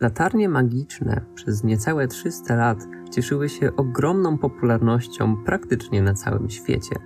Latarnie magiczne przez niecałe 300 lat cieszyły się ogromną popularnością praktycznie na całym świecie.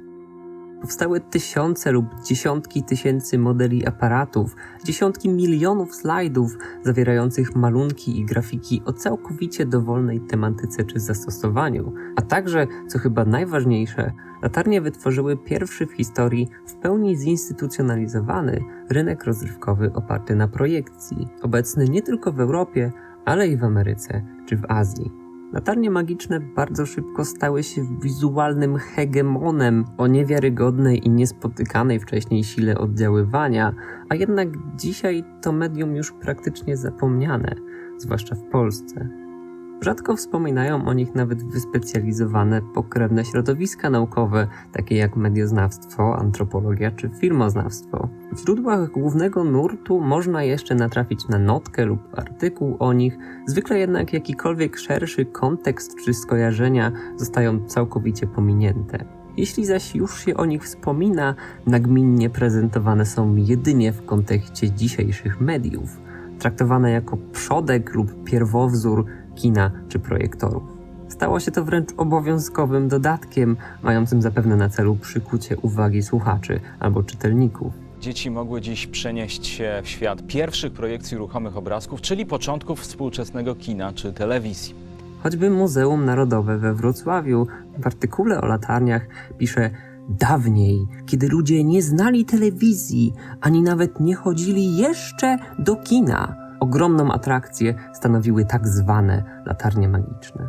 Powstały tysiące lub dziesiątki tysięcy modeli aparatów, dziesiątki milionów slajdów zawierających malunki i grafiki o całkowicie dowolnej tematyce czy zastosowaniu, a także, co chyba najważniejsze, latarnie wytworzyły pierwszy w historii w pełni zinstytucjonalizowany rynek rozrywkowy oparty na projekcji, obecny nie tylko w Europie, ale i w Ameryce czy w Azji. Latarnie magiczne bardzo szybko stały się wizualnym hegemonem o niewiarygodnej i niespotykanej wcześniej sile oddziaływania, a jednak dzisiaj to medium już praktycznie zapomniane, zwłaszcza w Polsce. Rzadko wspominają o nich nawet wyspecjalizowane, pokrewne środowiska naukowe, takie jak medioznawstwo, antropologia czy filmoznawstwo. W źródłach głównego nurtu można jeszcze natrafić na notkę lub artykuł o nich, zwykle jednak jakikolwiek szerszy kontekst czy skojarzenia zostają całkowicie pominięte. Jeśli zaś już się o nich wspomina, nagminnie prezentowane są jedynie w kontekście dzisiejszych mediów, traktowane jako przodek lub pierwowzór kina czy projektorów. Stało się to wręcz obowiązkowym dodatkiem, mającym zapewne na celu przykucie uwagi słuchaczy albo czytelników. Dzieci mogły dziś przenieść się w świat pierwszych projekcji ruchomych obrazków, czyli początków współczesnego kina czy telewizji. Choćby Muzeum Narodowe we Wrocławiu w artykule o latarniach pisze: dawniej, kiedy ludzie nie znali telewizji, ani nawet nie chodzili jeszcze do kina, ogromną atrakcję stanowiły tak zwane latarnie magiczne.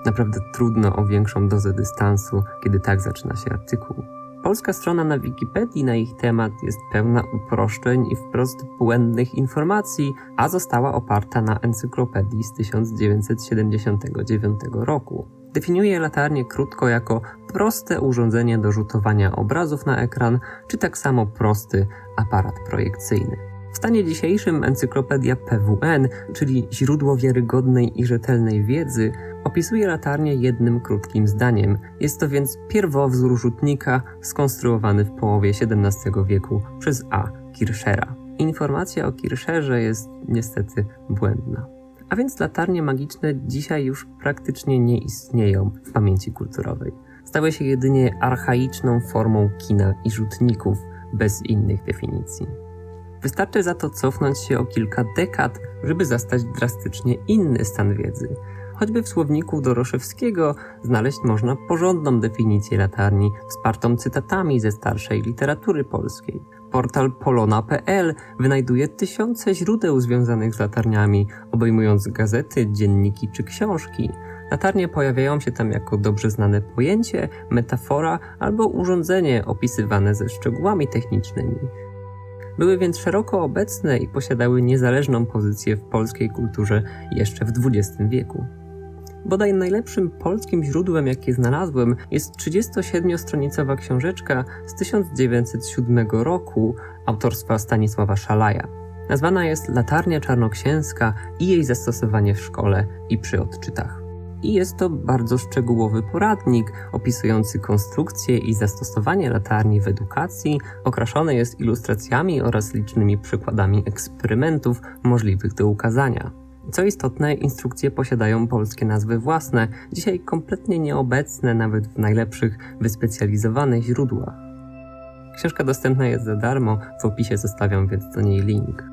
Naprawdę trudno o większą dozę dystansu, kiedy tak zaczyna się artykuł. Polska strona na Wikipedii na ich temat jest pełna uproszczeń i wprost błędnych informacji, a została oparta na encyklopedii z 1979 roku. Definiuje latarnię krótko jako proste urządzenie do rzutowania obrazów na ekran, czy tak samo prosty aparat projekcyjny. W stanie dzisiejszym encyklopedia PWN, czyli źródło wiarygodnej i rzetelnej wiedzy, opisuje latarnię jednym krótkim zdaniem. Jest to więc pierwowzór rzutnika skonstruowany w połowie XVII wieku przez A. Kirchera. Informacja o Kircherze jest niestety błędna. A więc latarnie magiczne dzisiaj już praktycznie nie istnieją w pamięci kulturowej. Stały się jedynie archaiczną formą kina i rzutników, bez innych definicji. Wystarczy za to cofnąć się o kilka dekad, żeby zastać drastycznie inny stan wiedzy. Choćby w słowniku Doroszewskiego znaleźć można porządną definicję latarni, wspartą cytatami ze starszej literatury polskiej. Portal polona.pl wynajduje tysiące źródeł związanych z latarniami, obejmując gazety, dzienniki czy książki. Latarnie pojawiają się tam jako dobrze znane pojęcie, metafora albo urządzenie opisywane ze szczegółami technicznymi. Były więc szeroko obecne i posiadały niezależną pozycję w polskiej kulturze jeszcze w XX wieku. Bodaj najlepszym polskim źródłem, jakie znalazłem, jest 37-stronicowa książeczka z 1907 roku autorstwa Stanisława Szalaja. Nazwana jest Latarnia Czarnoksięska i jej zastosowanie w szkole i przy odczytach. I jest to bardzo szczegółowy poradnik opisujący konstrukcję i zastosowanie latarni w edukacji, okraszony jest ilustracjami oraz licznymi przykładami eksperymentów możliwych do ukazania. Co istotne, instrukcje posiadają polskie nazwy własne, dzisiaj kompletnie nieobecne nawet w najlepszych, wyspecjalizowanych źródłach. Książka dostępna jest za darmo, w opisie zostawiam więc do niej link.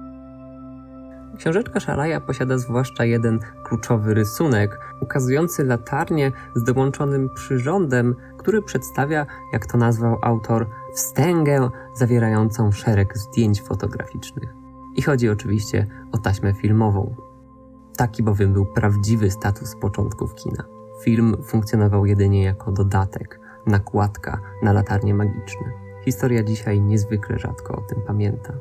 Książeczka Szalaja posiada zwłaszcza jeden kluczowy rysunek, ukazujący latarnię z dołączonym przyrządem, który przedstawia, jak to nazwał autor, wstęgę zawierającą szereg zdjęć fotograficznych. I chodzi oczywiście o taśmę filmową. Taki bowiem był prawdziwy status początków kina. Film funkcjonował jedynie jako dodatek, nakładka na latarnie magiczne. Historia dzisiaj niezwykle rzadko o tym pamięta.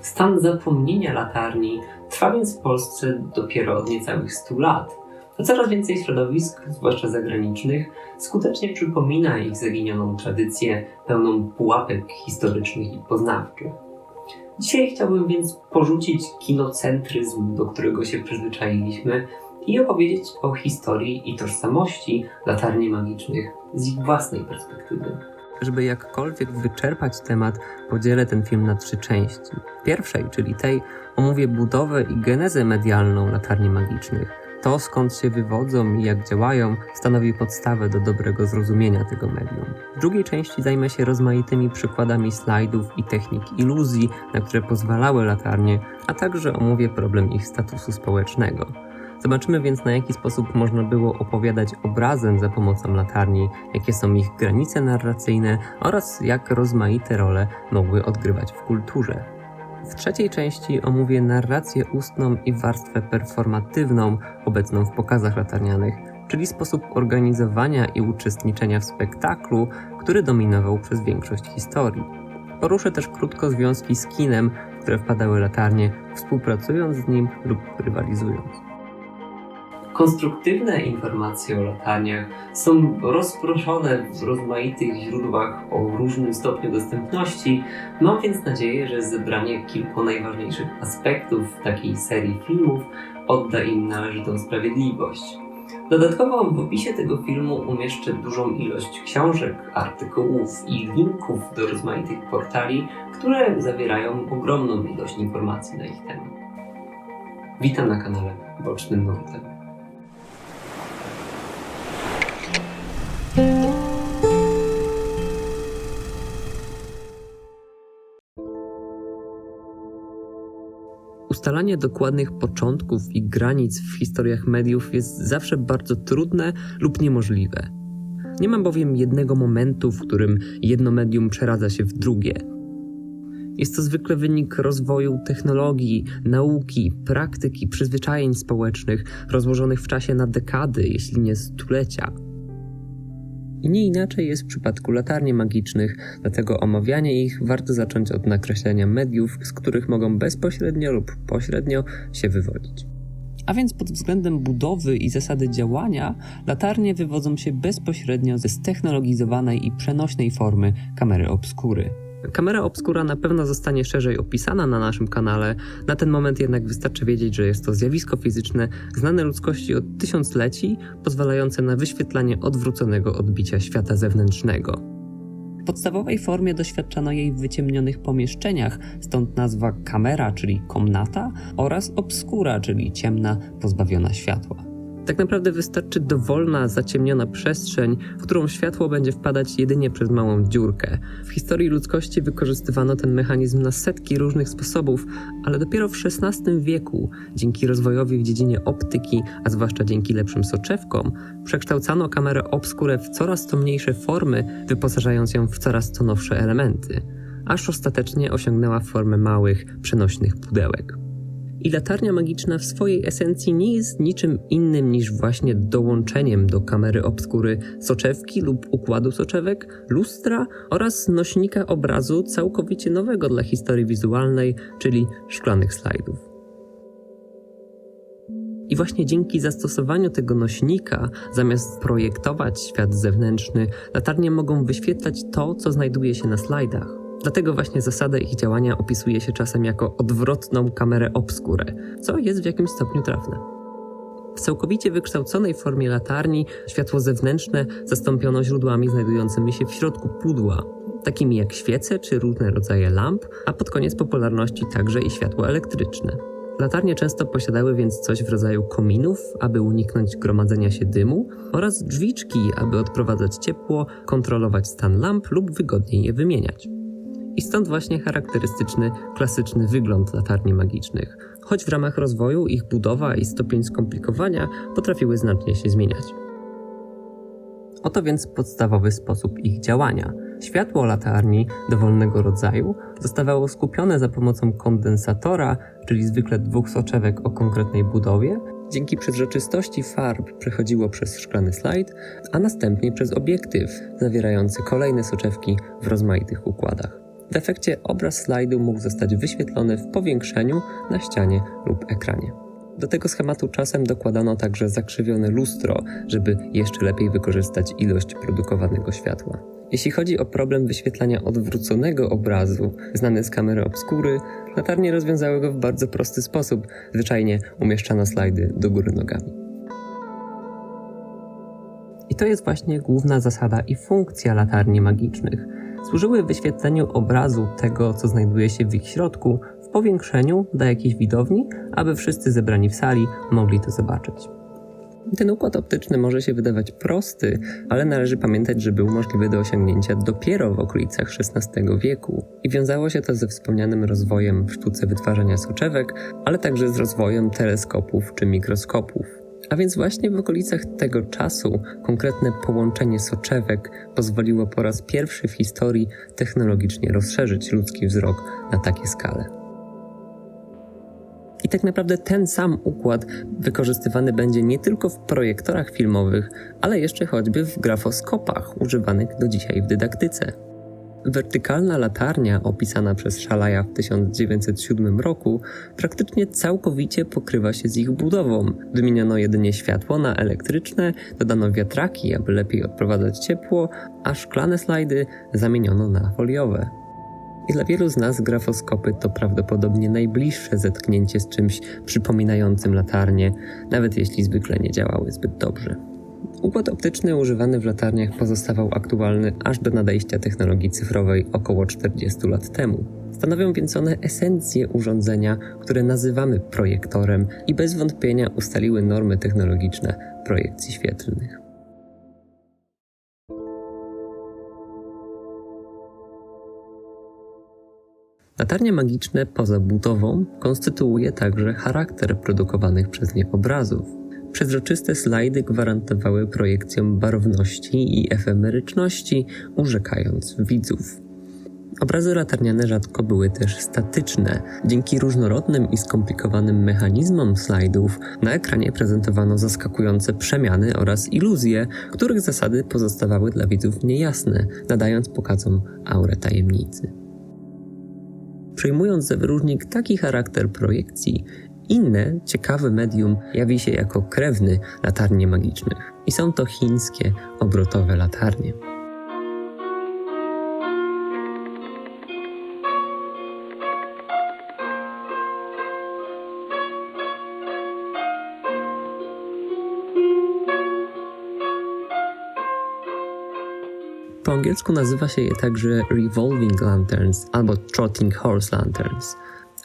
Stan zapomnienia latarni trwa więc w Polsce dopiero od niecałych 100 lat. A coraz więcej środowisk, zwłaszcza zagranicznych, skutecznie przypomina ich zaginioną tradycję, pełną pułapek historycznych i poznawczych. Dzisiaj chciałbym więc porzucić kinocentryzm, do którego się przyzwyczailiśmy, i opowiedzieć o historii i tożsamości latarni magicznych z ich własnej perspektywy. Żeby jakkolwiek wyczerpać temat, podzielę ten film na 3 części. W pierwszej, czyli tej, omówię budowę i genezę medialną latarni magicznych. To, skąd się wywodzą i jak działają, stanowi podstawę do dobrego zrozumienia tego medium. W drugiej części zajmę się rozmaitymi przykładami slajdów i technik iluzji, na które pozwalały latarnie, a także omówię problem ich statusu społecznego. Zobaczymy więc, na jaki sposób można było opowiadać obrazem za pomocą latarni, jakie są ich granice narracyjne oraz jak rozmaite role mogły odgrywać w kulturze. W trzeciej części omówię narrację ustną i warstwę performatywną obecną w pokazach latarnianych, czyli sposób organizowania i uczestniczenia w spektaklu, który dominował przez większość historii. Poruszę też krótko związki z kinem, w które wpadały latarnie, współpracując z nim lub rywalizując. Konstruktywne informacje o latarniach są rozproszone w rozmaitych źródłach o różnym stopniu dostępności. Mam więc nadzieję, że zebranie kilku najważniejszych aspektów takiej serii filmów odda im należytą sprawiedliwość. Dodatkowo w opisie tego filmu umieszczę dużą ilość książek, artykułów i linków do rozmaitych portali, które zawierają ogromną ilość informacji na ich temat. Witam na kanale Bocznym Nurtem. Ustalanie dokładnych początków i granic w historiach mediów jest zawsze bardzo trudne lub niemożliwe. Nie ma bowiem jednego momentu, w którym jedno medium przeradza się w drugie. Jest to zwykle wynik rozwoju technologii, nauki, praktyki, przyzwyczajeń społecznych, rozłożonych w czasie na dekady, jeśli nie stulecia. I nie inaczej jest w przypadku latarni magicznych, dlatego omawianie ich warto zacząć od nakreślenia mediów, z których mogą bezpośrednio lub pośrednio się wywodzić. A więc pod względem budowy i zasady działania, latarnie wywodzą się bezpośrednio ze ztechnologizowanej i przenośnej formy kamery obskury. Kamera obskura na pewno zostanie szerzej opisana na naszym kanale, na ten moment jednak wystarczy wiedzieć, że jest to zjawisko fizyczne znane ludzkości od tysiącleci, pozwalające na wyświetlanie odwróconego odbicia świata zewnętrznego. W podstawowej formie doświadczano jej w wyciemnionych pomieszczeniach, stąd nazwa kamera, czyli komnata, oraz obskura, czyli ciemna, pozbawiona światła. Tak naprawdę wystarczy dowolna, zaciemniona przestrzeń, w którą światło będzie wpadać jedynie przez małą dziurkę. W historii ludzkości wykorzystywano ten mechanizm na setki różnych sposobów, ale dopiero w XVI wieku, dzięki rozwojowi w dziedzinie optyki, a zwłaszcza dzięki lepszym soczewkom, przekształcano kamerę obskurę w coraz to mniejsze formy, wyposażając ją w coraz to nowsze elementy, aż ostatecznie osiągnęła formę małych, przenośnych pudełek. I latarnia magiczna w swojej esencji nie jest niczym innym niż właśnie dołączeniem do kamery obskury soczewki lub układu soczewek, lustra oraz nośnika obrazu całkowicie nowego dla historii wizualnej, czyli szklanych slajdów. I właśnie dzięki zastosowaniu tego nośnika, zamiast projektować świat zewnętrzny, latarnie mogą wyświetlać to, co znajduje się na slajdach. Dlatego właśnie zasadę ich działania opisuje się czasem jako odwrotną kamerę obskurę, co jest w jakimś stopniu trafne. W całkowicie wykształconej formie latarni światło zewnętrzne zastąpiono źródłami znajdującymi się w środku pudła, takimi jak świece czy różne rodzaje lamp, a pod koniec popularności także i światło elektryczne. Latarnie często posiadały więc coś w rodzaju kominów, aby uniknąć gromadzenia się dymu, oraz drzwiczki, aby odprowadzać ciepło, kontrolować stan lamp lub wygodniej je wymieniać. I stąd właśnie charakterystyczny, klasyczny wygląd latarni magicznych, choć w ramach rozwoju ich budowa i stopień skomplikowania potrafiły znacznie się zmieniać. Oto więc podstawowy sposób ich działania. Światło latarni dowolnego rodzaju zostawało skupione za pomocą kondensatora, czyli zwykle 2 soczewek o konkretnej budowie. Dzięki przezroczystości farb przechodziło przez szklany slajd, a następnie przez obiektyw zawierający kolejne soczewki w rozmaitych układach. W efekcie obraz slajdu mógł zostać wyświetlony w powiększeniu na ścianie lub ekranie. Do tego schematu czasem dokładano także zakrzywione lustro, żeby jeszcze lepiej wykorzystać ilość produkowanego światła. Jeśli chodzi o problem wyświetlania odwróconego obrazu, znany z kamery obskury, latarnie rozwiązały go w bardzo prosty sposób, zwyczajnie umieszczano slajdy do góry nogami. I to jest właśnie główna zasada i funkcja latarni magicznych. Służyły wyświetleniu obrazu tego, co znajduje się w ich środku, w powiększeniu dla jakiejś widowni, aby wszyscy zebrani w sali mogli to zobaczyć. Ten układ optyczny może się wydawać prosty, ale należy pamiętać, że był możliwy do osiągnięcia dopiero w okolicach XVI wieku i wiązało się to ze wspomnianym rozwojem w sztuce wytwarzania soczewek, ale także z rozwojem teleskopów czy mikroskopów. A więc właśnie w okolicach tego czasu konkretne połączenie soczewek pozwoliło po raz pierwszy w historii technologicznie rozszerzyć ludzki wzrok na takie skale. I tak naprawdę ten sam układ wykorzystywany będzie nie tylko w projektorach filmowych, ale jeszcze choćby w grafoskopach używanych do dzisiaj w dydaktyce. Wertykalna latarnia opisana przez Szalaja w 1907 roku praktycznie całkowicie pokrywa się z ich budową. Wymieniono jedynie światło na elektryczne, dodano wiatraki, aby lepiej odprowadzać ciepło, a szklane slajdy zamieniono na foliowe. I dla wielu z nas grafoskopy to prawdopodobnie najbliższe zetknięcie z czymś przypominającym latarnię, nawet jeśli zwykle nie działały zbyt dobrze. Układ optyczny używany w latarniach pozostawał aktualny aż do nadejścia technologii cyfrowej około 40 lat temu. Stanowią więc one esencję urządzenia, które nazywamy projektorem i bez wątpienia ustaliły normy technologiczne projekcji świetlnych. Latarnie magiczne poza budową konstytuuje także charakter produkowanych przez nie obrazów. Przezroczyste slajdy gwarantowały projekcjom barwności i efemeryczności, urzekając widzów. Obrazy latarniane rzadko były też statyczne. Dzięki różnorodnym i skomplikowanym mechanizmom slajdów na ekranie prezentowano zaskakujące przemiany oraz iluzje, których zasady pozostawały dla widzów niejasne, nadając pokazom aurę tajemnicy. Przyjmując za wyróżnik taki charakter projekcji, inne, ciekawe medium jawi się jako krewny latarni magicznych. I są to chińskie, obrotowe latarnie. Po angielsku nazywa się je także Revolving Lanterns albo Trotting Horse Lanterns,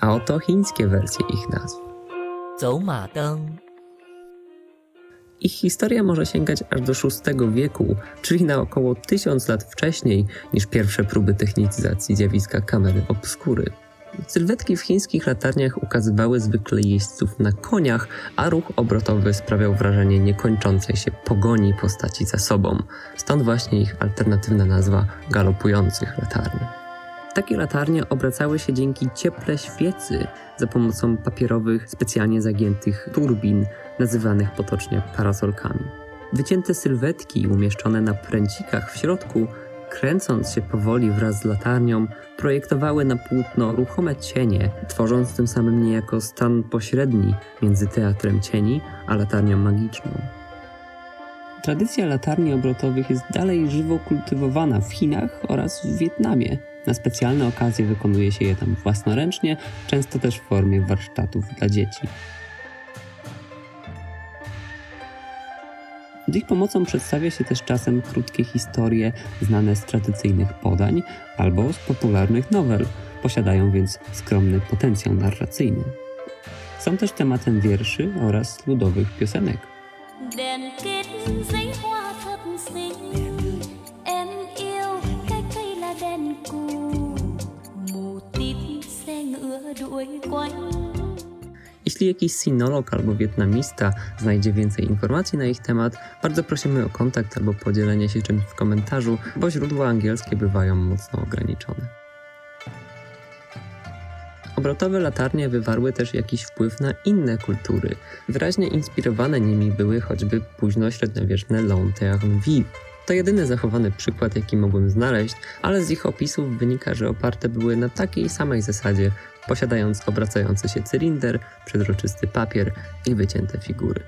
a oto chińskie wersje ich nazw. 走马灯 Ich historia może sięgać aż do VI wieku, czyli na około 1000 lat wcześniej niż pierwsze próby technicyzacji zjawiska kamery obskury. Sylwetki w chińskich latarniach ukazywały zwykle jeźdźców na koniach, a ruch obrotowy sprawiał wrażenie niekończącej się pogoni postaci za sobą. Stąd właśnie ich alternatywna nazwa galopujących latarni. Takie latarnie obracały się dzięki cieple świecy za pomocą papierowych, specjalnie zagiętych turbin, nazywanych potocznie parasolkami. Wycięte sylwetki umieszczone na pręcikach w środku, kręcąc się powoli wraz z latarnią, projektowały na płótno ruchome cienie, tworząc tym samym niejako stan pośredni między teatrem cieni a latarnią magiczną. Tradycja latarni obrotowych jest dalej żywo kultywowana w Chinach oraz w Wietnamie. Na specjalne okazje wykonuje się je tam własnoręcznie, często też w formie warsztatów dla dzieci. Z ich pomocą przedstawia się też czasem krótkie historie znane z tradycyjnych podań albo z popularnych nowel, posiadają więc skromny potencjał narracyjny. Są też tematem wierszy oraz ludowych piosenek. Đèn kết giấy hoa thật xinh, em yêu cái cây là đèn cù, mù tít xe ngựa đuổi quanh. Jeśli jakiś sinolog albo wietnamista znajdzie więcej informacji na ich temat, bardzo prosimy o kontakt albo podzielenie się czymś w komentarzu, bo źródła angielskie bywają mocno ograniczone. Obrotowe latarnie wywarły też jakiś wpływ na inne kultury. Wyraźnie inspirowane nimi były choćby późnośredniowieczne lanternes vives. To jedyny zachowany przykład, jaki mogłem znaleźć, ale z ich opisów wynika, że oparte były na takiej samej zasadzie, posiadając obracający się cylinder, przezroczysty papier i wycięte figury.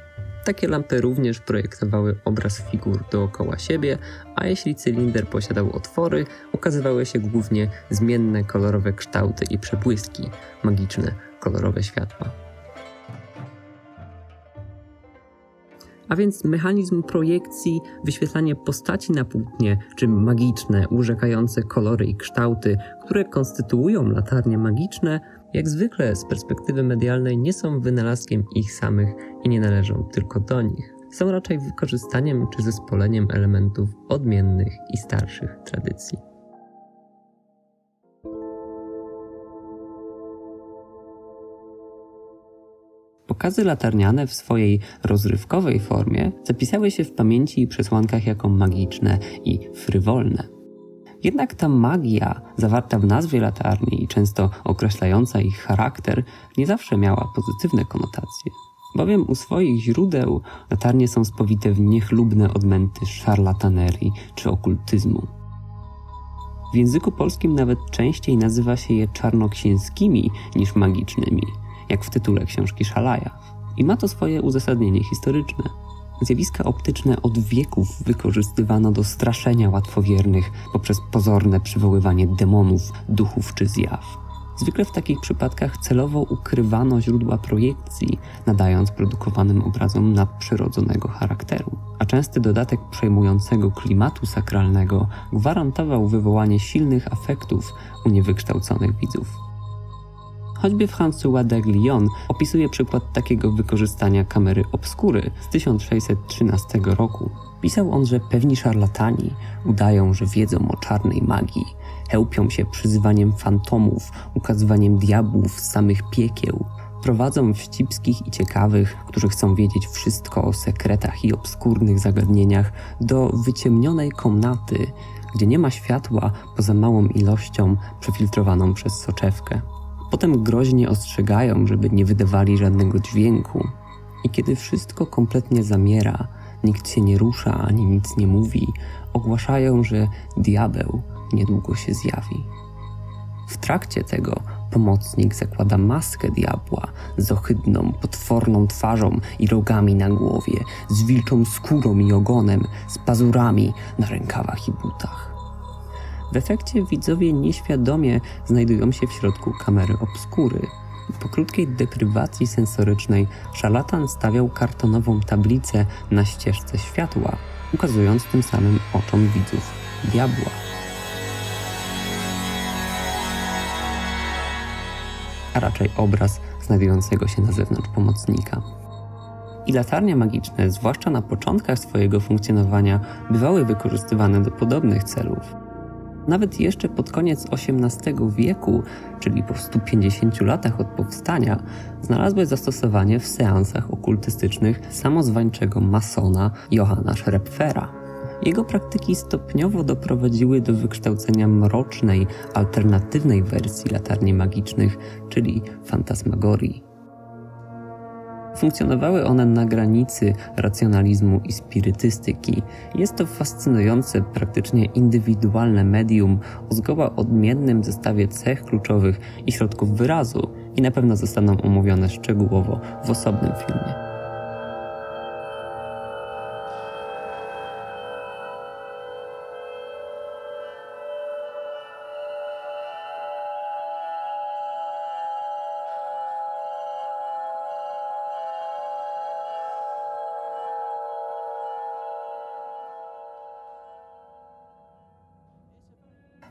Takie lampy również projektowały obraz figur dookoła siebie, a jeśli cylinder posiadał otwory, ukazywały się głównie zmienne kolorowe kształty i przebłyski, magiczne kolorowe światła. A więc mechanizm projekcji, wyświetlanie postaci na płótnie, czy magiczne, urzekające kolory i kształty, które konstytuują latarnie magiczne, jak zwykle z perspektywy medialnej nie są wynalazkiem ich samych i nie należą tylko do nich. Są raczej wykorzystaniem czy zespoleniem elementów odmiennych i starszych tradycji. Pokazy latarniane w swojej rozrywkowej formie zapisały się w pamięci i przesłankach jako magiczne i frywolne. Jednak ta magia, zawarta w nazwie latarni i często określająca ich charakter, nie zawsze miała pozytywne konotacje. Bowiem u swoich źródeł latarnie są spowite w niechlubne odmęty szarlatanerii czy okultyzmu. W języku polskim nawet częściej nazywa się je czarnoksięskimi niż magicznymi, jak w tytule książki Szalaja. I ma to swoje uzasadnienie historyczne. Zjawiska optyczne od wieków wykorzystywano do straszenia łatwowiernych poprzez pozorne przywoływanie demonów, duchów czy zjaw. Zwykle w takich przypadkach celowo ukrywano źródła projekcji, nadając produkowanym obrazom nadprzyrodzonego charakteru. A częsty dodatek przejmującego klimatu sakralnego gwarantował wywołanie silnych afektów u niewykształconych widzów. Choćby François d'Aiguillon opisuje przykład takiego wykorzystania kamery obskury z 1613 roku. Pisał on, że pewni szarlatani udają, że wiedzą o czarnej magii, chełpią się przyzywaniem fantomów, ukazywaniem diabłów z samych piekieł, prowadzą wścibskich i ciekawych, którzy chcą wiedzieć wszystko o sekretach i obskurnych zagadnieniach, do wyciemnionej komnaty, gdzie nie ma światła poza małą ilością przefiltrowaną przez soczewkę. Potem groźnie ostrzegają, żeby nie wydawali żadnego dźwięku. I kiedy wszystko kompletnie zamiera, nikt się nie rusza ani nic nie mówi, ogłaszają, że diabeł niedługo się zjawi. W trakcie tego pomocnik zakłada maskę diabła z ohydną, potworną twarzą i rogami na głowie, z wilczą skórą i ogonem, z pazurami na rękawach i butach. W efekcie widzowie nieświadomie znajdują się w środku kamery obskury. Po krótkiej deprywacji sensorycznej szarlatan stawiał kartonową tablicę na ścieżce światła, ukazując tym samym oczom widzów diabła. A raczej obraz znajdującego się na zewnątrz pomocnika. I latarnie magiczne, zwłaszcza na początkach swojego funkcjonowania, bywały wykorzystywane do podobnych celów. Nawet jeszcze pod koniec XVIII wieku, czyli po 150 latach od powstania, znalazły zastosowanie w seansach okultystycznych samozwańczego masona Johanna Schroepfera. Jego praktyki stopniowo doprowadziły do wykształcenia mrocznej, alternatywnej wersji latarni magicznych, czyli fantasmagorii. Funkcjonowały one na granicy racjonalizmu i spirytystyki. Jest to fascynujące, praktycznie indywidualne medium o zgoła odmiennym zestawie cech kluczowych i środków wyrazu i na pewno zostaną omówione szczegółowo w osobnym filmie.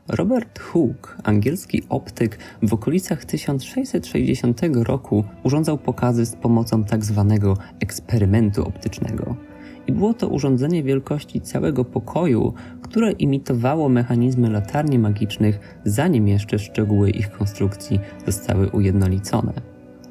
Robert Hooke, angielski optyk, w okolicach 1660 roku urządzał pokazy z pomocą tzw. eksperymentu optycznego. I było to urządzenie wielkości całego pokoju, które imitowało mechanizmy latarni magicznych, zanim jeszcze szczegóły ich konstrukcji zostały ujednolicone.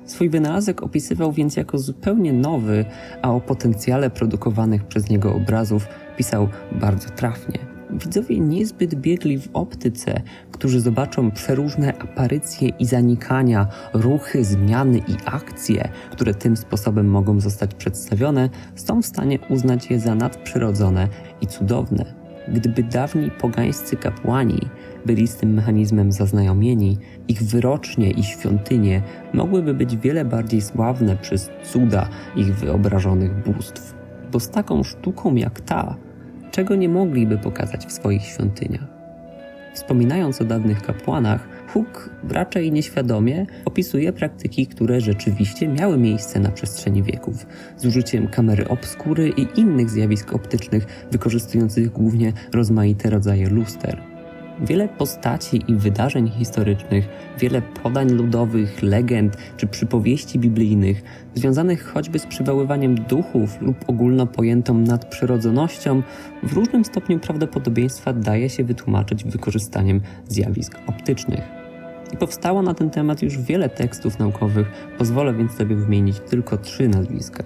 Swój wynalazek opisywał więc jako zupełnie nowy, a o potencjale produkowanych przez niego obrazów pisał bardzo trafnie. Widzowie niezbyt biegli w optyce, którzy zobaczą przeróżne aparycje i zanikania, ruchy, zmiany i akcje, które tym sposobem mogą zostać przedstawione, są w stanie uznać je za nadprzyrodzone i cudowne. Gdyby dawni pogańscy kapłani byli z tym mechanizmem zaznajomieni, ich wyrocznie i świątynie mogłyby być wiele bardziej sławne przez cuda ich wyobrażonych bóstw. Bo z taką sztuką jak ta, czego nie mogliby pokazać w swoich świątyniach? Wspominając o dawnych kapłanach, Hooke raczej nieświadomie opisuje praktyki, które rzeczywiście miały miejsce na przestrzeni wieków, z użyciem kamery obskury i innych zjawisk optycznych wykorzystujących głównie rozmaite rodzaje luster. Wiele postaci i wydarzeń historycznych, wiele podań ludowych, legend czy przypowieści biblijnych, związanych choćby z przywoływaniem duchów lub ogólno pojętą nadprzyrodzonością, w różnym stopniu prawdopodobieństwa daje się wytłumaczyć wykorzystaniem zjawisk optycznych. I powstało na ten temat już wiele tekstów naukowych, pozwolę więc sobie wymienić tylko 3 nazwiska.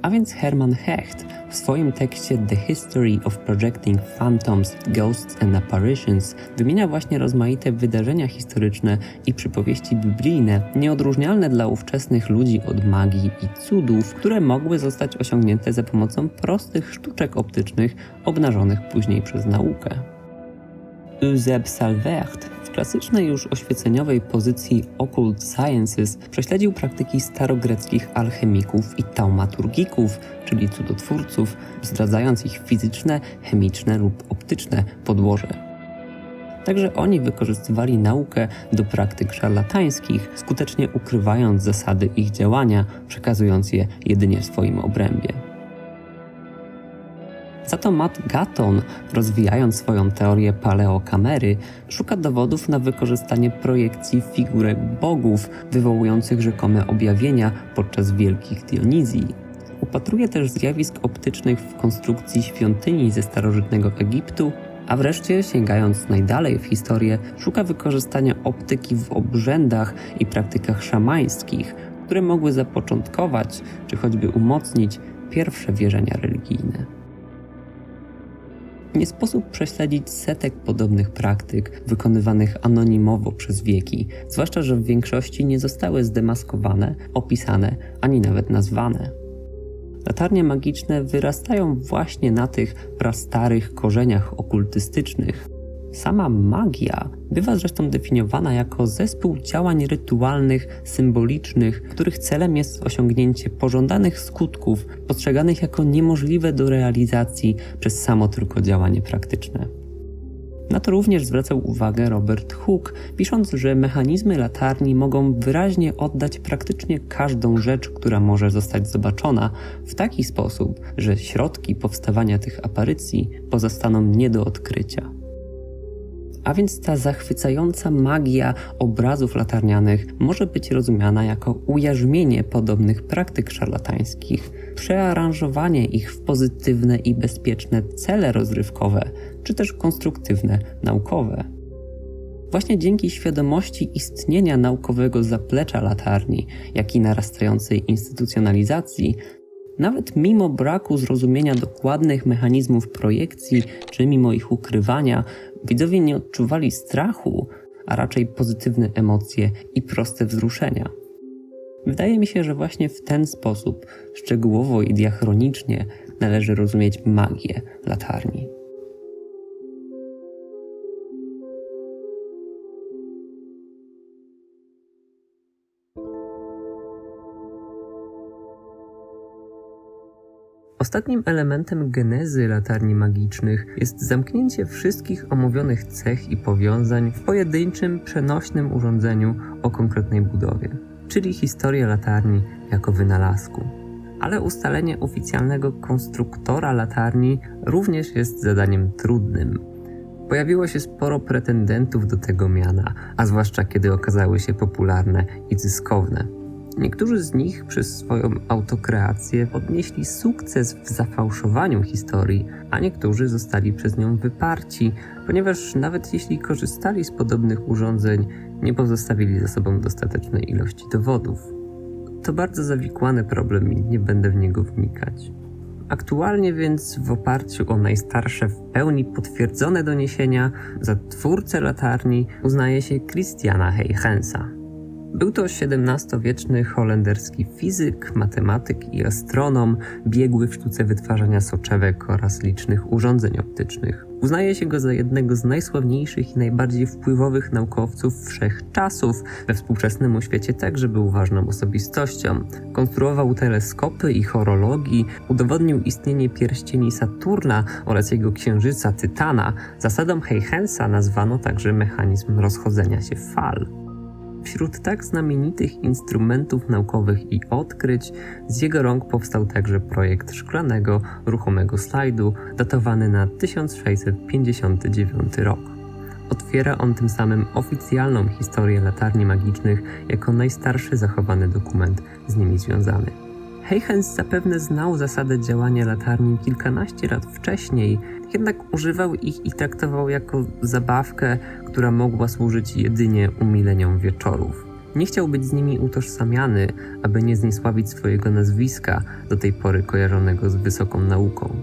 A więc Hermann Hecht w swoim tekście The History of Projecting Phantoms, Ghosts and Apparitions wymienia właśnie rozmaite wydarzenia historyczne i przypowieści biblijne, nieodróżnialne dla ówczesnych ludzi od magii i cudów, które mogły zostać osiągnięte za pomocą prostych sztuczek optycznych obnażonych później przez naukę. Eusèbe Salvert w klasycznej już oświeceniowej pozycji Occult Sciences prześledził praktyki starogreckich alchemików i taumaturgików, czyli cudotwórców, zdradzając ich fizyczne, chemiczne lub optyczne podłoże. Także oni wykorzystywali naukę do praktyk szarlatańskich, skutecznie ukrywając zasady ich działania, przekazując je jedynie w swoim obrębie. Za to Matt Gatton, rozwijając swoją teorię paleokamery, szuka dowodów na wykorzystanie projekcji figurek bogów wywołujących rzekome objawienia podczas wielkich Dionizji. Upatruje też zjawisk optycznych w konstrukcji świątyni ze starożytnego Egiptu, a wreszcie, sięgając najdalej w historię, szuka wykorzystania optyki w obrzędach i praktykach szamańskich, które mogły zapoczątkować czy choćby umocnić pierwsze wierzenia religijne. Nie sposób prześledzić setek podobnych praktyk wykonywanych anonimowo przez wieki, zwłaszcza że w większości nie zostały zdemaskowane, opisane ani nawet nazwane. Latarnie magiczne wyrastają właśnie na tych prastarych korzeniach okultystycznych. Sama magia bywa zresztą definiowana jako zespół działań rytualnych, symbolicznych, których celem jest osiągnięcie pożądanych skutków, postrzeganych jako niemożliwe do realizacji przez samo tylko działanie praktyczne. Na to również zwracał uwagę Robert Hooke, pisząc, że mechanizmy latarni mogą wyraźnie oddać praktycznie każdą rzecz, która może zostać zobaczona, w taki sposób, że środki powstawania tych aparycji pozostaną nie do odkrycia. A więc ta zachwycająca magia obrazów latarnianych może być rozumiana jako ujarzmienie podobnych praktyk szarlatańskich, przearanżowanie ich w pozytywne i bezpieczne cele rozrywkowe, czy też konstruktywne, naukowe. Właśnie dzięki świadomości istnienia naukowego zaplecza latarni, jak i narastającej instytucjonalizacji, nawet mimo braku zrozumienia dokładnych mechanizmów projekcji, czy mimo ich ukrywania, widzowie nie odczuwali strachu, a raczej pozytywne emocje i proste wzruszenia. Wydaje mi się, że właśnie w ten sposób, szczegółowo i diachronicznie, należy rozumieć magię latarni. Ostatnim elementem genezy latarni magicznych jest zamknięcie wszystkich omówionych cech i powiązań w pojedynczym, przenośnym urządzeniu o konkretnej budowie, czyli historię latarni jako wynalazku. Ale ustalenie oficjalnego konstruktora latarni również jest zadaniem trudnym. Pojawiło się sporo pretendentów do tego miana, a zwłaszcza kiedy okazały się popularne i zyskowne. Niektórzy z nich przez swoją autokreację odnieśli sukces w zafałszowaniu historii, a niektórzy zostali przez nią wyparci, ponieważ nawet jeśli korzystali z podobnych urządzeń, nie pozostawili za sobą dostatecznej ilości dowodów. To bardzo zawikłany problem i nie będę w niego wnikać. Aktualnie więc w oparciu o najstarsze w pełni potwierdzone doniesienia za twórcę latarni uznaje się Christiana Huygensa. Był to XVII-wieczny holenderski fizyk, matematyk i astronom, biegły w sztuce wytwarzania soczewek oraz licznych urządzeń optycznych. Uznaje się go za jednego z najsławniejszych i najbardziej wpływowych naukowców wszechczasów. We współczesnym świecie także był ważną osobistością. Konstruował teleskopy i horologii, udowodnił istnienie pierścieni Saturna oraz jego księżyca Tytana. Zasadą Huygensa nazwano także mechanizm rozchodzenia się fal. Wśród tak znamienitych instrumentów naukowych i odkryć z jego rąk powstał także projekt szklanego, ruchomego slajdu, datowany na 1659 rok. Otwiera on tym samym oficjalną historię latarni magicznych jako najstarszy zachowany dokument z nimi związany. Huygens zapewne znał zasadę działania latarni kilkanaście lat wcześniej, jednak używał ich i traktował jako zabawkę, która mogła służyć jedynie umileniom wieczorów. Nie chciał być z nimi utożsamiany, aby nie zniesławić swojego nazwiska, do tej pory kojarzonego z wysoką nauką.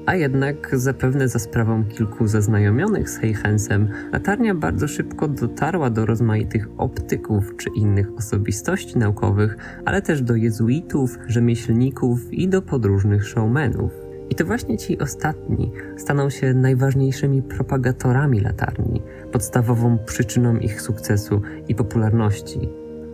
A jednak zapewne za sprawą kilku zaznajomionych z Huygensem, latarnia bardzo szybko dotarła do rozmaitych optyków czy innych osobistości naukowych, ale też do jezuitów, rzemieślników i do podróżnych showmenów. I to właśnie ci ostatni staną się najważniejszymi propagatorami latarni, podstawową przyczyną ich sukcesu i popularności.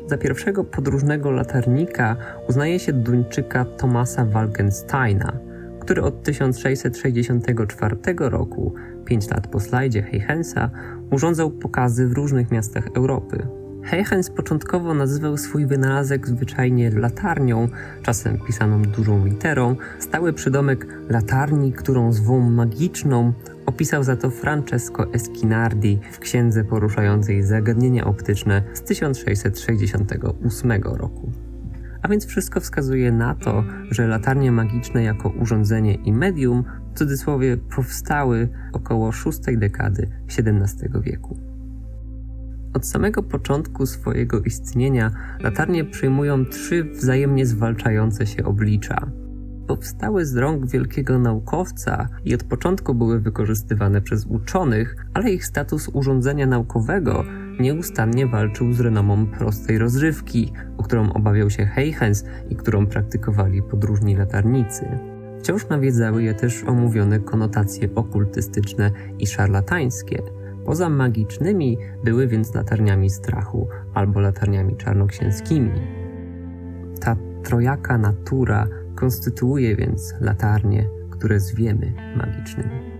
Za pierwszego podróżnego latarnika uznaje się Duńczyka Thomasa Walkensteina, który od 1664 roku, 5 lat po slajdzie Huygensa, urządzał pokazy w różnych miastach Europy. Huygens początkowo nazywał swój wynalazek zwyczajnie latarnią, czasem pisaną dużą literą. Stały przydomek latarni, którą zwą magiczną, opisał za to Francesco Eschinardi w księdze poruszającej zagadnienia optyczne z 1668 roku. A więc wszystko wskazuje na to, że latarnie magiczne jako urządzenie i medium w cudzysłowie powstały około VI dekady XVII wieku. Od samego początku swojego istnienia latarnie przyjmują 3 wzajemnie zwalczające się oblicza. Powstały z rąk wielkiego naukowca i od początku były wykorzystywane przez uczonych, ale ich status urządzenia naukowego nieustannie walczył z renomą prostej rozrywki, o którą obawiał się Huygens i którą praktykowali podróżni latarnicy. Wciąż nawiedzały je też omówione konotacje okultystyczne i szarlatańskie. Poza magicznymi były więc latarniami strachu albo latarniami czarnoksięskimi. Ta trojaka natura konstytuuje więc latarnie, które zwiemy magicznymi.